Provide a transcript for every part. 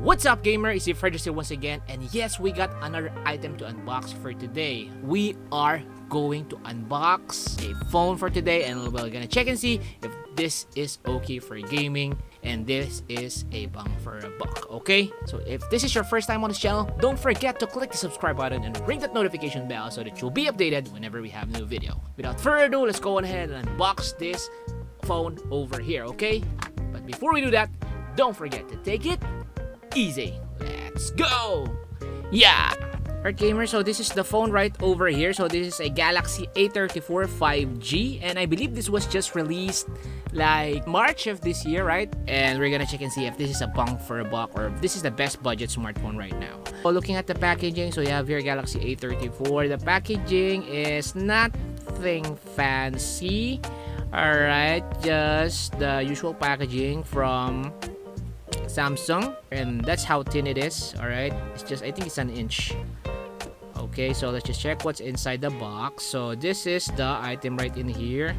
What's up, gamer? It's your Frederick here once again, and yes, we got another item to unbox for today. We are going to unbox a phone for today, and we're gonna check and see if this is okay for gaming, and this is a bang for a buck, okay? So if this is your first time on this channel, don't forget to click the subscribe button and ring that notification bell so that you'll be updated whenever we have a new video. Without further ado, let's go ahead and unbox this phone over here, okay? But before we do that, don't forget to take it easy. Let's go! Yeah! Alright, gamers, so this is the phone right over here. So this is a Galaxy A34 5G, and I believe this was just released like March of this year, right? And we're gonna check and see if this is a bang for a buck or if this is the best budget smartphone right now. So looking at the packaging, so you have here Galaxy A34. The packaging is nothing fancy. Alright, just the usual packaging from Samsung, and that's how thin it is. All right, it's just, I think it's an inch. Okay, so let's just check what's inside the box. So this is the item right in here.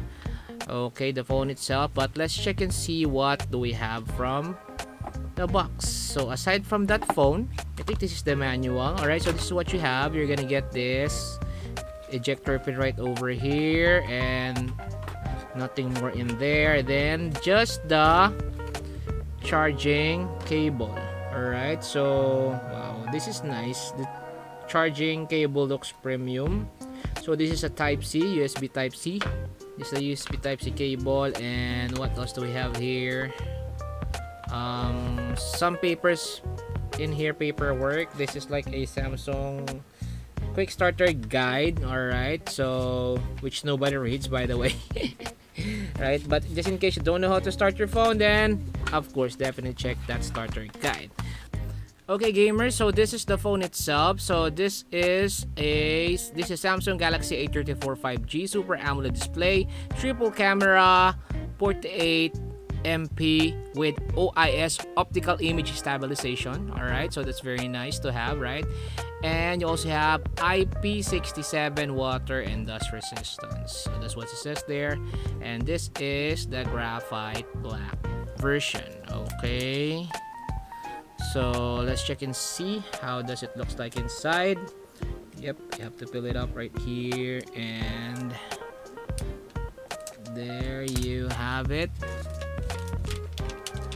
Okay, the phone itself, but let's check and see what do we have from the box. So aside from that phone, I think this is the manual. All right, so this is what you have. You're gonna get this ejector pin right over here, and nothing more in there. Then just the charging cable. Alright, so wow, this is nice. The charging cable looks premium. So this is a Type-C, USB Type-C. This is a USB Type-C cable. And what else do we have here? Some papers in here, paperwork. This is like a Samsung quick starter guide. Alright, so which nobody reads, by the way. Right, but just in case you don't know how to start your phone, then of course definitely check that starter guide. Okay, gamers, so this is the phone itself. So this is Samsung Galaxy A34 5G Super AMOLED display, triple camera, 48 MP with OIS, optical image stabilization. All right, so that's very nice to have, right? And you also have IP67 water and dust resistance. So that's what it says there. And this is the graphite black version. Okay, so let's check and see how does it looks like inside. Yep, you have to fill it up right here, and there you have it.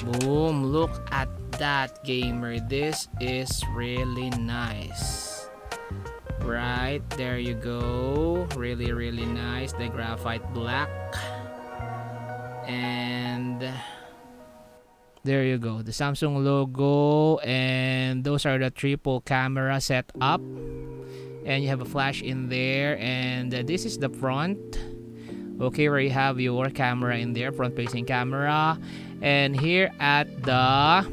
Boom, look at that, gamer. This is really nice. Right, there you go. Really nice. The graphite black. And there you go, the Samsung logo, and those are the triple camera setup, and you have a flash in there, and this is the front. Okay, where you have your camera in there, front facing camera. And here at the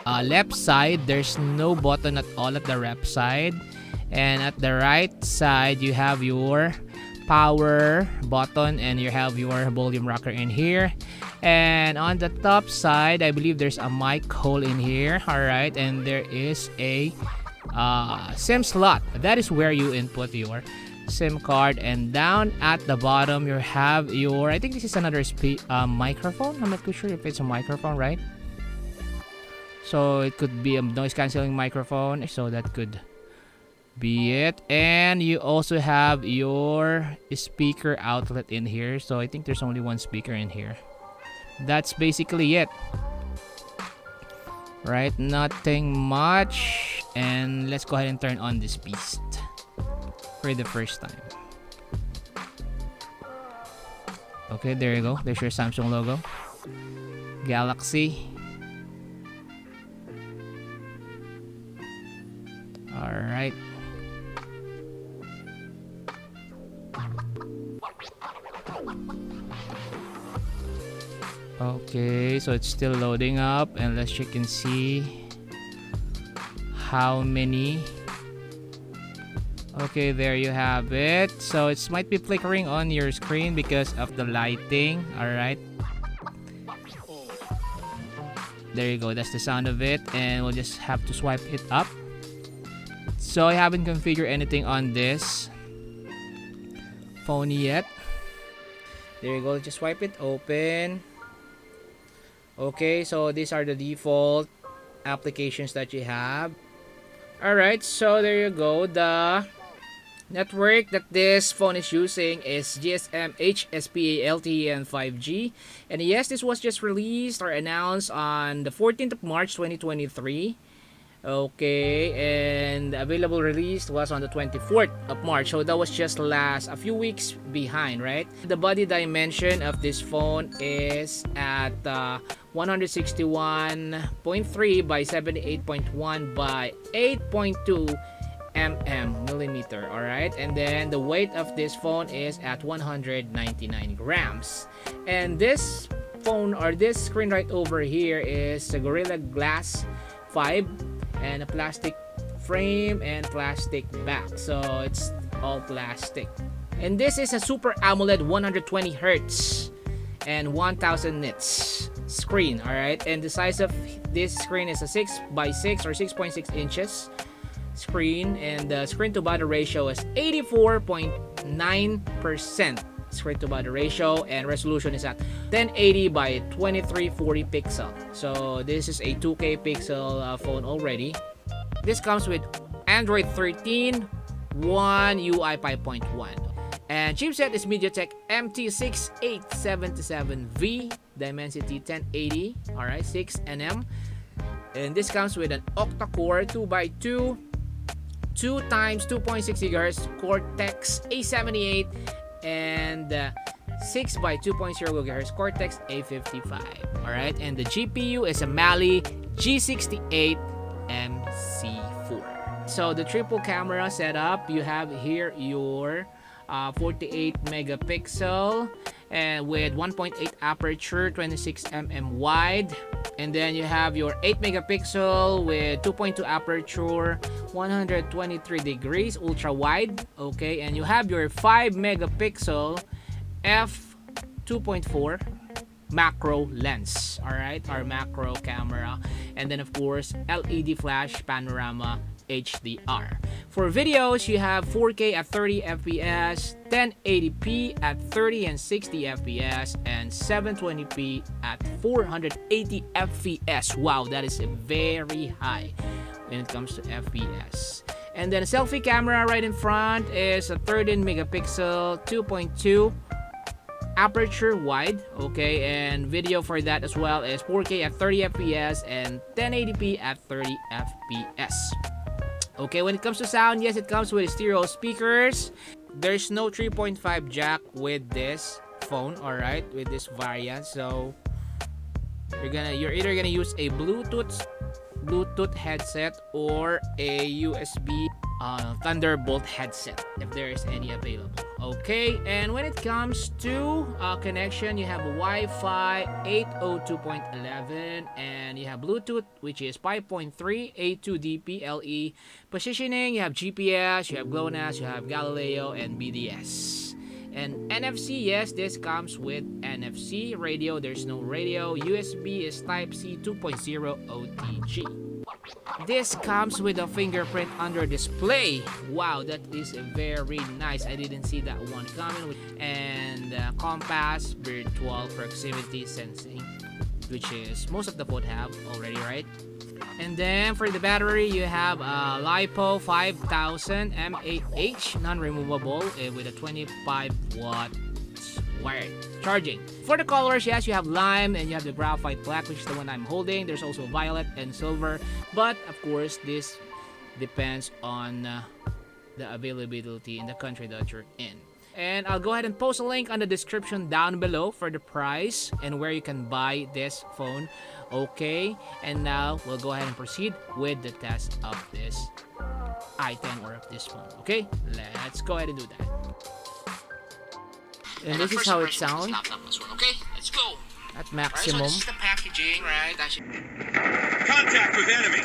left side, there's no button at all at the left side. And at the right side, you have your power button, and you have your volume rocker in here. And on the top side, I believe there's a mic hole in here. All right, and there is a SIM slot. That is where you input your SIM card. And down at the bottom, you have your, I think this is another microphone. I'm not too sure if it's a microphone, right? So it could be a noise cancelling microphone, so that could be it. And you also have your speaker outlet in here. So I think there's only one speaker in here. That's basically it, right? Nothing much. And let's go ahead and turn on this beast for the first time. Okay, there you go. There's your Samsung logo, Galaxy. All right. Okay, so it's still loading up, and let's check and see how many. Okay, there you have it. So it might be flickering on your screen because of the lighting. All right, there you go. That's the sound of it, and we'll just have to swipe it up. So I haven't configured anything on this phone yet. There you go. Just swipe it open. Okay, so these are the default applications that you have. Alright, so there you go. The network that this phone is using is GSM HSPA LTE and 5G. And yes, this was just released or announced on the 14th of March 2023. Okay, and the available release was on the 24th of March. So that was just a few weeks behind, right? The body dimension of this phone is at 161.3 by 78.1 by 8.2 millimeter. All right, and then the weight of this phone is at 199 grams. And this phone, or this screen right over here, is a Gorilla Glass 5 and a plastic frame and plastic back, so it's all plastic. And this is a Super AMOLED 120 Hz and 1000 nits screen. All right, and the size of this screen is a 6 by 6 or 6.6 inches screen, and the screen to body ratio is 84.9% screen to body ratio, and resolution is at 1080 by 2340 pixel. So this is a 2K pixel phone already. This comes with Android 13, 1 UI 5.1, and chipset is MediaTek MT6877V, Dimensity 1080, alright, 6nm. And this comes with an octa-core 2x2 2 times 2.6 GHz Cortex A78 and 6 by 2.0 GHz Cortex A55. Alright, and the GPU is a Mali G68 MC4. So the triple camera setup, you have here your 48 megapixel and with 1.8 aperture, 26mm wide. And then you have your 8 megapixel with 2.2 aperture, 123 degrees ultra wide. Okay, and you have your 5 megapixel f2.4 macro lens. All right, our macro camera. And then of course LED flash panorama HDR. For videos, you have 4K at 30 FPS, 1080p at 30 and 60 FPS, and 720p at 480 FPS. Wow, that is very high when it comes to FPS. And then a selfie camera right in front is a 13 megapixel, 2.2 aperture wide. Okay, and video for that as well is 4K at 30 FPS and 1080p at 30 FPS. Okay, when it comes to sound, yes, it comes with stereo speakers. There's no 3.5 jack with this phone, all right, with this variant. So you're either gonna use a Bluetooth headset or a USB Thunderbolt headset if there is any available. Okay, and when it comes to connection, you have a Wi-Fi 802.11 and you have Bluetooth, which is 5.3 A2DP LE. Positioning, you have GPS, you have GLONASS, you have Galileo, and BDS. And NFC, yes, this comes with NFC. Radio, there's no radio. USB is Type-C 2.0 OTG. This comes with a fingerprint under display. Wow, that is very nice. I didn't see that one coming. And compass, virtual proximity sensing, which is most of the phone have already, right? And then for the battery, you have a LiPo 5000 mAh non-removable with a 25 watt wired charging. For the colors, yes, you have lime and you have the graphite black, which is the one I'm holding. There's also violet and silver, but of course this depends on the availability in the country that you're in. And I'll go ahead and post a link on the description down below for the price and where you can buy this phone. Okay, and now we'll go ahead and proceed with the test of this item or of this phone. Okay, let's go ahead and do that. And this is how it sounds. Okay, let's go. At maximum. Right, so this is the packaging, right? Contact with enemy.